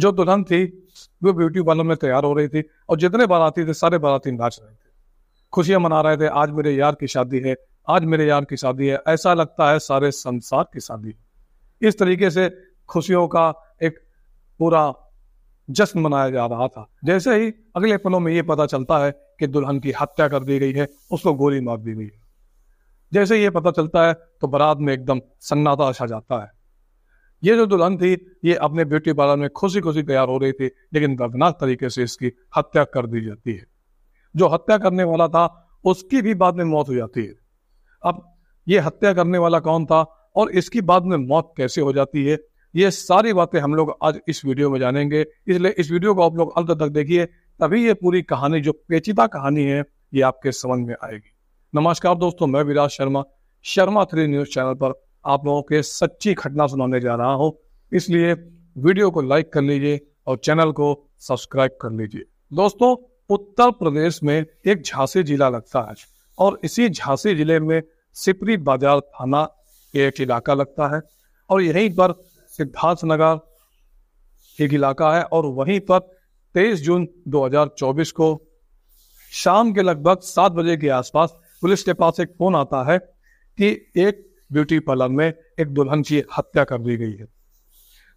जो दुल्हन थी वो ब्यूटी पार्लर में तैयार हो रही थी और जितने बाराती थे सारे बाराती नाच रहे थे, खुशियां मना रहे थे। आज मेरे यार की शादी है, आज मेरे यार की शादी है, ऐसा लगता है सारे संसार की शादी है। इस तरीके से खुशियों का एक पूरा जश्न मनाया जा रहा था। जैसे ही अगले पलों में ये पता चलता है कि दुल्हन की हत्या कर दी गई है, उसको गोली मार दी गई है। जैसे ही ये पता चलता है तो बारात में एकदम सन्नाटा छा जाता है। ये जो दुल्हन थी ये अपने ब्यूटी पार्लर में खुशी खुशी तैयार हो रही थी, लेकिन दर्दनाक तरीके से इसकी हत्या कर दी जाती है। जो हत्या करने वाला था उसकी भी बाद में मौत हो जाती है। अब ये हत्या करने वाला कौन था और इसकी बाद में मौत कैसे हो जाती है, ये सारी बातें हम लोग आज इस वीडियो में जानेंगे। इसलिए इस वीडियो को आप लोग अंत तक देखिए, तभी ये पूरी कहानी, जो पेचीदा कहानी है, ये आपके समझ में आएगी। नमस्कार दोस्तों, मैं विराज शर्मा, शर्मा 3 न्यूज चैनल पर आप लोगों के सच्ची घटना सुनाने जा रहा हूं। इसलिए वीडियो को लाइक कर लीजिए और चैनल को सब्सक्राइब कर लीजिए। दोस्तों, उत्तर प्रदेश में एक झांसी जिला लगता है और इसी झांसी जिले में सिपरी बाजार थाना एक इलाका लगता है और यहीं पर सिद्धार्थ नगर एक इलाका है। और वहीं पर 23 जून 2024 को शाम के लगभग 7 बजे के आसपास पुलिस के पास एक फोन आता है कि एक ब्यूटी पार्लर में एक दुल्हन की हत्या कर दी गई है।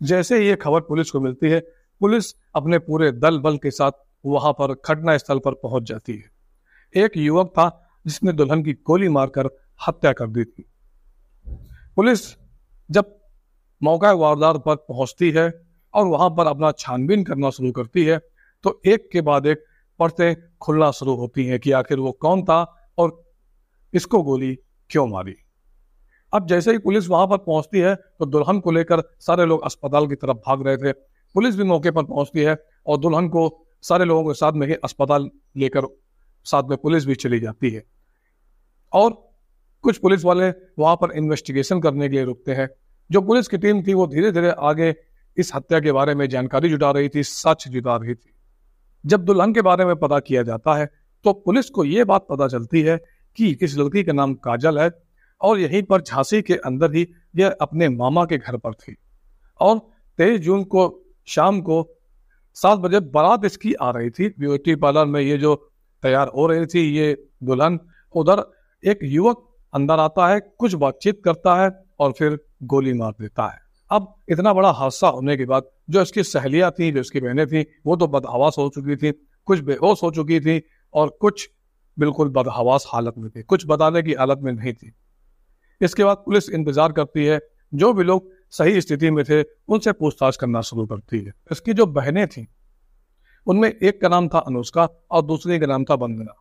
जैसे ये खबर पुलिस को मिलती है, पुलिस अपने पूरे दल बल के साथ वहां पर घटना स्थल पर पहुंच जाती है। एक युवक था जिसने दुल्हन की गोली मारकर हत्या कर दी थी। पुलिस जब मौका वारदात पर पहुंचती है और वहां पर अपना छानबीन करना शुरू करती है तो एक के बाद एक परतें खुलना शुरू होती हैं कि आखिर वो कौन था और इसको गोली क्यों मारी। अब जैसे ही पुलिस वहां पर पहुंचती है तो दुल्हन को लेकर सारे लोग अस्पताल की तरफ भाग रहे थे। पुलिस भी मौके पर पहुंचती है और दुल्हन को सारे लोगों के साथ में ही अस्पताल लेकर साथ में पुलिस भी चली जाती है। और कुछ पुलिस वाले वहां पर इन्वेस्टिगेशन करने के लिए रुकते हैं। जो पुलिस की टीम थी वो धीरे धीरे आगे इस हत्या के बारे में जानकारी जुटा रही थी, सच जुटा रही थी। जब दुल्हन के बारे में पता किया जाता है तो पुलिस को ये बात पता चलती है कि इस लड़की का नाम काजल है और यहीं पर झांसी के अंदर ही यह अपने मामा के घर पर थी। और 23 जून को शाम को 7 बजे बारात इसकी आ रही थी ब्यूटी पार्लर में। ये जो तैयार हो रही थी ये दुल्हन, उधर एक युवक अंदर आता है, कुछ बातचीत करता है और फिर गोली मार देता है। अब इतना बड़ा हादसा होने के बाद जो इसकी सहेलियां थी, जो इसकी बहनें थी, वो तो बदहवास हो चुकी थी, कुछ बेहोश हो चुकी थी और कुछ बिल्कुल बदहवास हालत में थी, कुछ बताने की हालत में नहीं थी। इसके बाद पुलिस इंतजार करती है, जो भी लोग सही स्थिति में थे उनसे पूछताछ करना शुरू करती है। इसकी जो बहनें थी उनमें एक का नाम था अनुष्का और दूसरी का नाम था वंदना।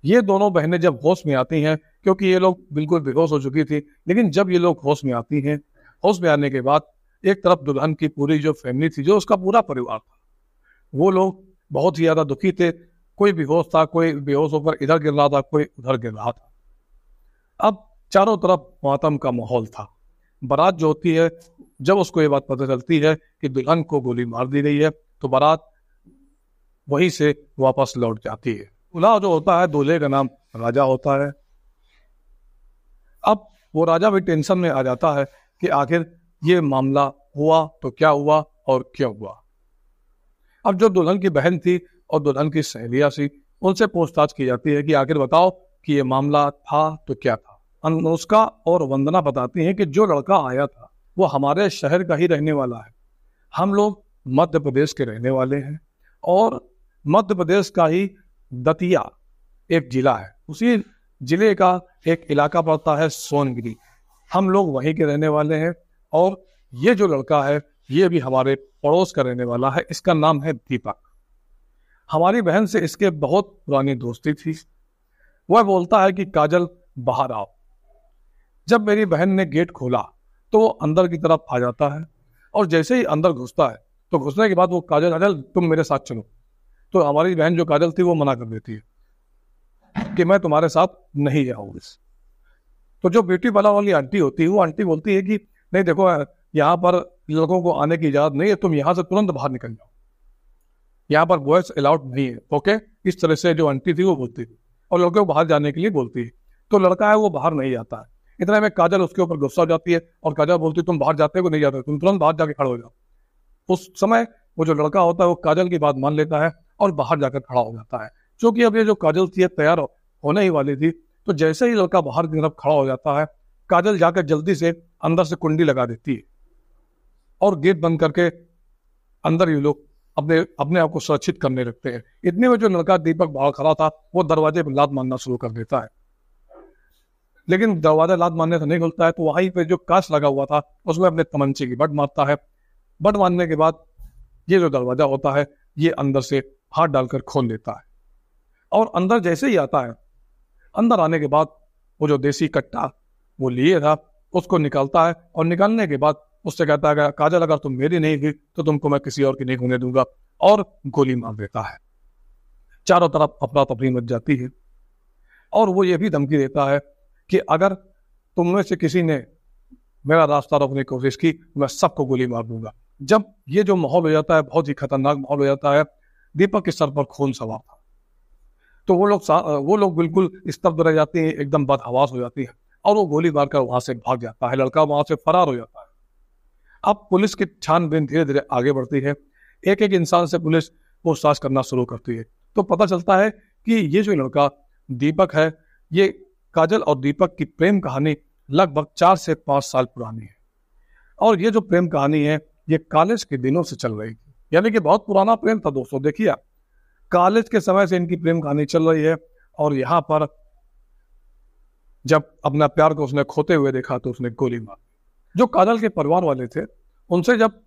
ये दोनों बहनें जब होश में आती हैं, क्योंकि ये लोग बिल्कुल बेहोश हो चुकी थी, लेकिन जब ये लोग होश में आती हैं, होश में आने के बाद एक तरफ दुल्हन की पूरी जो फैमिली थी, जो उसका पूरा परिवार था, वो लोग बहुत ही ज्यादा दुखी थे। कोई बेहोश था, कोई बेहोश होकर इधर गिर रहा था, कोई उधर गिर रहा था। अब चारों तरफ मातम का माहौल था। बारात जो होती है, जब उसको ये बात पता चलती है कि दुल्हन को गोली मार दी गई है तो बारात वहीं से वापस लौट जाती है। दूल्हा जो होता है, दूल्हे का नाम राजा होता है। अब वो राजा भी टेंशन में आ जाता है कि आखिर ये मामला हुआ तो क्या हुआ और क्यों हुआ। अब जो दुल्हन की बहन थी और दुल्हन की सहेलियां थी, उनसे पूछताछ की जाती है कि आखिर बताओ कि ये मामला था तो क्या था। अनुष्का और वंदना बताती हैं कि जो लड़का आया था वो हमारे शहर का ही रहने वाला है। हम लोग मध्य प्रदेश के रहने वाले हैं और मध्य प्रदेश का ही दतिया एक जिला है, उसी जिले का एक इलाका पड़ता है सोनगिरी। हम लोग वहीं के रहने वाले हैं और ये जो लड़का है ये भी हमारे पड़ोस का रहने वाला है। इसका नाम है दीपक। हमारी बहन से इसके बहुत पुरानी दोस्ती थी। वह बोलता है कि काजल बाहर आओ। जब मेरी बहन ने गेट खोला तो वो अंदर की तरफ आ जाता है और जैसे ही अंदर घुसता है तो घुसने के बाद वो काजल तुम मेरे साथ चलो। तो हमारी बहन जो काजल थी वो मना कर देती है कि मैं तुम्हारे साथ नहीं जाऊंगी। तो जो ब्यूटी पार्लर वाली आंटी होती है वो आंटी बोलती है कि नहीं देखो, यहाँ पर लड़कों को आने की इजाजत नहीं है, तुम यहाँ से तुरंत बाहर निकल जाओ, यहाँ पर बॉयज अलाउड नहीं है। ओके, इस तरह से जो आंटी थी वो बोलती थी और लड़के को बाहर जाने के लिए बोलती है। तो लड़का है वो बाहर नहीं जाता है। इतना में काजल उसके ऊपर गुस्सा हो जाती है और काजल बोलती है तुम बाहर जाते हो नहीं जाते, तुम तुरंत बाहर जाके खड़े हो जाओ। उस समय वो जो लड़का होता है वो काजल की बात मान लेता है और बाहर जाकर खड़ा हो जाता है। क्योंकि अब ये जो काजल थी तैयार होने ही वाली थी, तो जैसे ही लड़का बाहर की तरफ खड़ा हो जाता है, काजल जाकर जल्दी से अंदर से कुंडी लगा देती है और गेट बंद करके अंदर ये लोग अपने अपने आप को सुरक्षित करने लगते हैं। इतने में जो लड़का दीपक बाहर खड़ा था वो दरवाजे पर लात मारना शुरू कर देता है, लेकिन दरवाजा लात मारने से नहीं खुलता है, तो वहीं पे जो कांच लगा हुआ था उसमें अपने तमंचे की बट मारता है। बट मारने के बाद ये जो दरवाजा होता है ये अंदर से हाथ डालकर खोल देता है और अंदर जैसे ही आता है, अंदर आने के बाद वो जो देसी कट्टा वो लिए था उसको निकालता है और निकालने के बाद उससे कहता है काजल अगर तुम मेरी नहीं थी तो तुमको मैं किसी और की नहीं होने दूंगा, और गोली मार देता है। चारों तरफ अफरा तफरी मच जाती है और वो ये भी धमकी देता है कि अगर तुम में से किसी ने मेरा रास्ता रोकने की कोशिश की मैं सबको गोली मार दूंगा। जब ये जो माहौल हो जाता है, बहुत ही खतरनाक माहौल हो जाता है, दीपक के सर पर खून सवार था, तो वो लोग बिल्कुल स्तब्ध रह जाते हैं, एकदम बदहवास हो जाती है और वो गोली मारकर वहां से भाग जाता है। लड़का वहां से फरार हो जाता है। अब पुलिस की छानबीन धीरे धीरे आगे बढ़ती है, एक एक इंसान से पुलिस पूछताछ करना शुरू करती है, तो पता चलता है कि ये जो लड़का दीपक है, ये काजल और दीपक की प्रेम कहानी लगभग 4 से 5 साल पुरानी है और ये जो प्रेम कहानी है ये कॉलेज के दिनों से चल रही थी, यानी कि बहुत पुराना प्रेम था दोस्तों। देखिए कॉलेज के समय से इनकी प्रेम कहानी चल रही है और यहाँ पर जब अपना प्यार को उसने खोते हुए देखा तो उसने गोली मार। जो काजल के परिवार वाले थे उनसे जब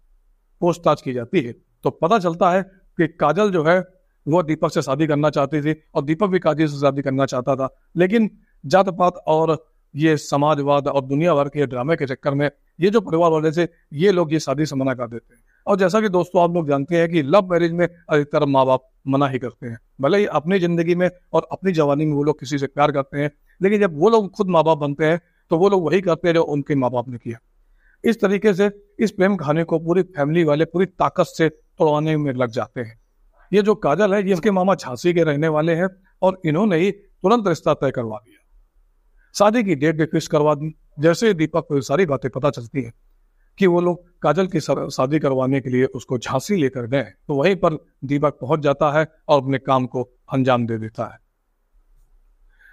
पूछताछ की जाती है तो पता चलता है कि काजल जो है वो दीपक से शादी करना चाहती थी और दीपक भी काजल से शादी करना चाहता था, लेकिन जात पात और ये समाजवाद और दुनिया भर के ड्रामे के चक्कर में ये जो परिवार वाले थे ये लोग ये शादी से मना कर देते हैं। और जैसा कि दोस्तों आप लोग जानते हैं कि लव मैरिज में अधिकतर माँ बाप मना ही करते हैं, भले ही अपनी जिंदगी में और अपनी जवानी में वो लोग किसी से प्यार करते हैं, लेकिन जब वो लोग खुद माँ बाप बनते हैं तो वो लोग वही करते हैं जो उनके माँ बाप ने किया। इस तरीके से इस प्रेम कहानी को पूरी फैमिली वाले पूरी ताकत से तोड़वाने में लग जाते हैं। ये जो काजल है ये इसके मामा झांसी के रहने वाले हैं और इन्होंने ही तुरंत रिश्ता तय करवा दिया, शादी की डेट भी फिक्स करवा दी। जैसे दीपक को सारी बातें पता चलती हैं कि वो लोग काजल की शादी करवाने के लिए उसको झांसी लेकर गए, तो वहीं पर दीपक पहुंच जाता है और अपने काम को अंजाम दे देता है।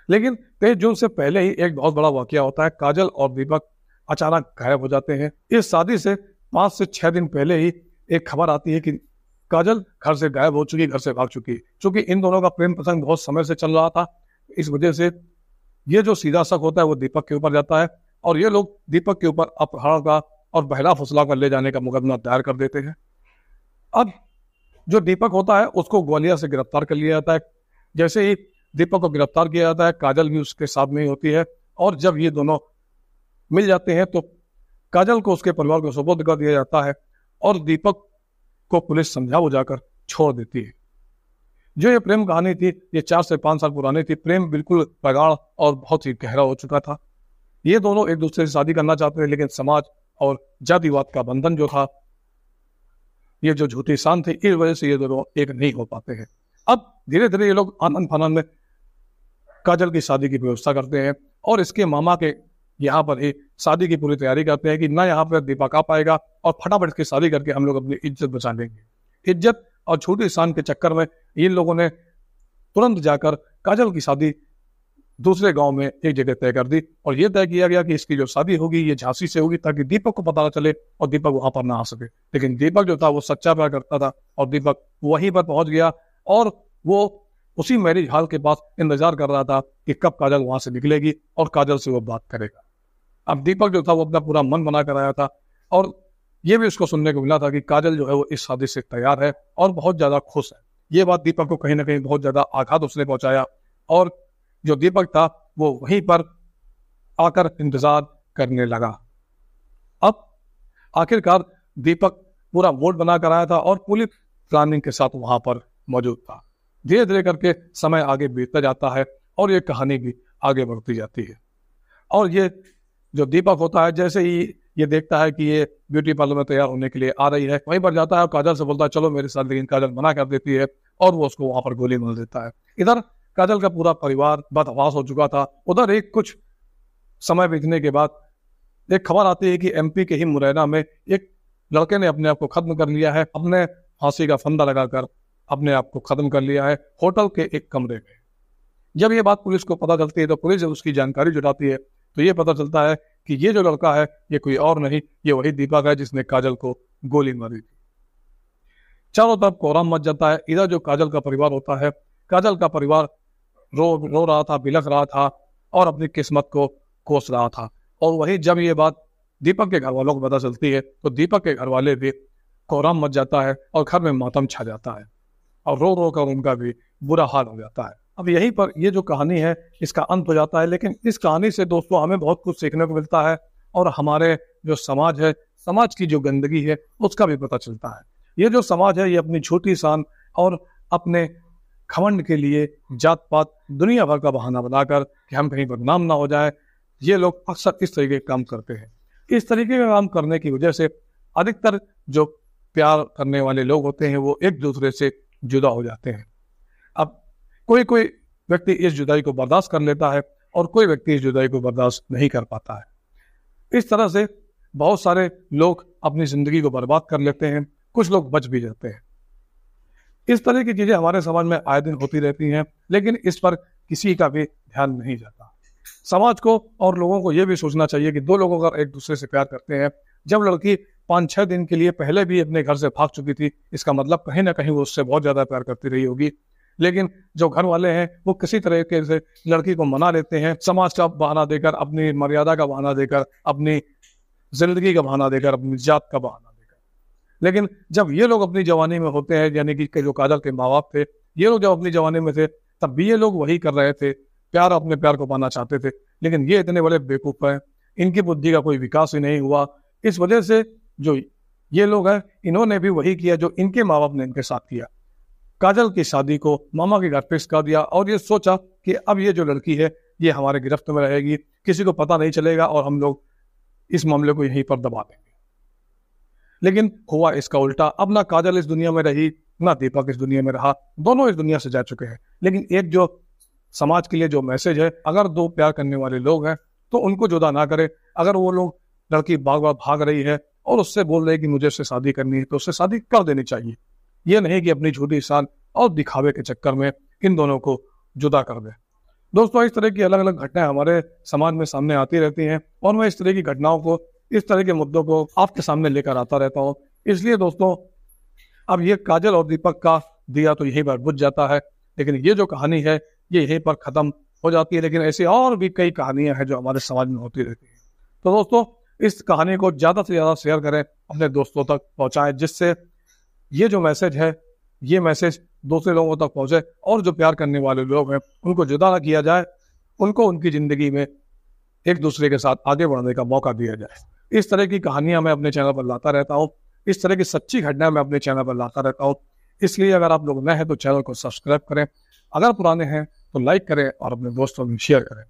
लेकिन 23 जून से पहले ही एक बहुत बड़ा वाकया होता है। काजल और दीपक अचानक गायब हो जाते हैं। इस शादी से 5 से 6 दिन पहले ही एक खबर आती है कि काजल घर से गायब हो चुकी, घर से भाग चुकी। चूंकि इन दोनों का प्रेम प्रसंग बहुत समय से चल रहा था, इस वजह से ये जो सीधा शक होता है वो दीपक के ऊपर जाता है और ये लोग दीपक के ऊपर अपहरण का और बहला फुसला कर ले जाने का मुकदमा दायर कर देते हैं। अब जो दीपक होता है उसको ग्वालियर से गिरफ्तार कर लिया जाता है। जैसे ही दीपक को गिरफ्तार किया जाता है काजल भी उसके साथ में ही होती है और जब ये दोनों मिल जाते हैं तो काजल को उसके परिवार को सुपुर्द कर दिया जाता है और दीपक को पुलिस समझा बुझाकर छोड़ देती है। जो ये प्रेम कहानी थी ये 4 से 5 साल पुरानी थी। प्रेम बिल्कुल प्रगाढ़ और बहुत ही गहरा हो चुका था। ये दोनों एक दूसरे से शादी करना चाहते थे, लेकिन समाज और जातिवाद का बंधन जो था, ये जो झूठी शान थी, इस वजह से ये दोनों एक नहीं हो पाते हैं। अब धीरे धीरे ये लोग आनंद फानंद में काजल की शादी की व्यवस्था करते हैं और इसके मामा के यहाँ पर ही शादी की पूरी तैयारी करते हैं कि ना यहाँ पर दीपक आ पाएगा और फटाफट इसकी शादी करके हम लोग अपनी इज्जत बचा लेंगे। इज्जत और छोटी शान के चक्कर में इन लोगों ने तुरंत जाकर काजल की शादी दूसरे गांव में एक जगह तय कर दी और ये तय किया गया कि इसकी जो शादी होगी ये झांसी से होगी ताकि दीपक को पता चले और दीपक वहां पर ना आ सके। लेकिन दीपक जो था वो सच्चा प्यार करता था और दीपक वहीं पर पहुंच गया और वो उसी मैरिज हॉल के पास इंतजार कर रहा था कि कब काजल वहां से निकलेगी और काजल से वो बात करेगा। अब दीपक जो था वो अपना पूरा मन बना कर आया था और ये भी उसको सुनने को मिला था कि काजल जो है वो इस शादी से तैयार है और बहुत ज्यादा खुश है। ये बात दीपक को कहीं ना कहीं बहुत ज्यादा आघात उसने पहुंचाया और जो दीपक था वो वहीं पर आकर इंतजार करने लगा। अब आखिरकार दीपक पूरा मूड बना कर आया था और पूरी प्लानिंग के साथ वहां पर मौजूद था। धीरे धीरे करके समय आगे बीतता जाता है और ये कहानी भी आगे बढ़ती जाती है और ये जो दीपक होता है जैसे ही ये देखता है कि ये ब्यूटी पार्लर में तैयार होने के लिए आ रही है, वहीं पर जाता है और काजल से बोलता है चलो मेरे साथ, लेकिन काजल मना कर देती है और वो उसको वहां पर गोली मार देता है। इधर काजल का पूरा परिवार बदहवास हो चुका था। उधर एक कुछ समय बीतने के बाद एक खबर आती है कि एमपी के ही मुरैना में एक लड़के ने अपने आप को खत्म कर लिया है, अपने फांसी का फंदा लगाकर अपने आप को खत्म कर लिया है होटल के एक कमरे में। जब ये बात पुलिस को पता चलती है तो पुलिस जब उसकी जानकारी जुटाती है तो ये पता चलता है कि ये जो लड़का है ये कोई और नहीं, ये वही दीपक है जिसने काजल को गोली मारी थी। चारों तरफ कोहराम मच जाता है। इधर जो काजल का परिवार होता है, काजल का परिवार रो रहा था, बिलख रहा था और अपनी किस्मत को कोस रहा था। और वही जब ये बात दीपक के घर वालों को पता चलती है तो दीपक के घर वाले भी कोहराम मच जाता है और घर में मातम छा जाता है और रो रो कर उनका भी बुरा हाल हो जाता है। अब यहीं पर ये जो कहानी है इसका अंत हो जाता है, लेकिन इस कहानी से दोस्तों हमें बहुत कुछ सीखने को मिलता है और हमारे जो समाज है, समाज की जो गंदगी है उसका भी पता चलता है। ये जो समाज है ये अपनी छोटी शान और अपने घमंड के लिए जात पात दुनिया भर का बहाना बनाकर कि हम कहीं बदनाम ना हो जाए, ये लोग अक्सर इस तरीके के काम करते हैं। इस तरीके का काम करने की वजह से अधिकतर जो प्यार करने वाले लोग होते हैं वो एक दूसरे से जुदा हो जाते हैं। अब कोई कोई व्यक्ति इस जुदाई को बर्दाश्त कर लेता है और कोई व्यक्ति इस जुदाई को बर्दाश्त नहीं कर पाता है। इस तरह से बहुत सारे लोग अपनी जिंदगी को बर्बाद कर लेते हैं, कुछ लोग बच भी जाते हैं। इस तरह की चीजें हमारे समाज में आए दिन होती रहती हैं, लेकिन इस पर किसी का भी ध्यान नहीं जाता। समाज को और लोगों को यह भी सोचना चाहिए कि दो लोग अगर एक दूसरे से प्यार करते हैं, जब लड़की 5-6 दिन के लिए पहले भी अपने घर से भाग चुकी थी, इसका मतलब कहीं ना कहीं वो उससे बहुत ज्यादा प्यार करती रही होगी। लेकिन जो घर वाले हैं वो किसी तरीके से लड़की को मना लेते हैं, समाज का बहाना देकर, अपनी मर्यादा का बहाना देकर, अपनी जिंदगी का बहाना देकर, अपनी जात का बहाना देकर। लेकिन जब ये लोग अपनी जवानी में होते हैं, यानी कि जो काजल के माँ बाप थे, ये लोग जब अपनी जवानी में थे तब भी ये लोग वही कर रहे थे, प्यार अपने प्यार को पाना चाहते थे। लेकिन ये इतने बड़े बेवकूफ हैं, इनकी बुद्धि का कोई विकास ही नहीं हुआ। इस वजह से जो ये लोग हैं इन्होंने भी वही किया जो इनके माँ बाप ने इनके साथ किया। काजल की शादी को मामा के घर फिक्स कर दिया और ये सोचा कि अब ये जो लड़की है ये हमारे गिरफ्त में रहेगी, किसी को पता नहीं चलेगा और हम लोग इस मामले को यहीं पर दबा देंगे। लेकिन हुआ इसका उल्टा। अब ना काजल इस दुनिया में रही, ना दीपक इस दुनिया में रहा, दोनों इस दुनिया से जा चुके हैं। लेकिन एक जो समाज के लिए जो मैसेज है, अगर दो प्यार करने वाले लोग हैं तो उनको जुदा ना करे। अगर वो लोग लड़की बार बार भाग रही है और उससे बोल रही है कि मुझे उससे शादी करनी है तो उससे शादी कर देनी चाहिए। ये नहीं कि अपनी झूठी शान और दिखावे के चक्कर में इन दोनों को जुदा कर दे। दोस्तों इस तरह की अलग अलग घटनाएं हमारे समाज में सामने आती रहती हैं और मैं इस तरह की घटनाओं को, इस तरह के मुद्दों को आपके सामने लेकर आता रहता हूँ। इसलिए दोस्तों अब ये काजल और दीपक का दिया तो यहीं पर बुझ जाता है, लेकिन ये जो कहानी है ये यहीं पर खत्म हो जाती है। लेकिन ऐसी और भी कई कहानियां हैं जो हमारे समाज में होती रहती हैं। तो दोस्तों इस कहानी को ज्यादा से ज्यादा शेयर करें, अपने दोस्तों तक पहुंचाएं, जिससे ये जो मैसेज है ये मैसेज दूसरे लोगों तक पहुंचे और जो प्यार करने वाले लोग हैं उनको जुदा ना किया जाए, उनको उनकी जिंदगी में एक दूसरे के साथ आगे बढ़ने का मौका दिया जाए। इस तरह की कहानियां मैं अपने चैनल पर लाता रहता हूँ, इस तरह की सच्ची घटनाएं मैं अपने चैनल पर लाता रहता हूँ। इसलिए अगर आप लोग नए हैं तो चैनल को सब्सक्राइब करें, अगर पुराने हैं तो लाइक करें और अपने दोस्तों में शेयर करें।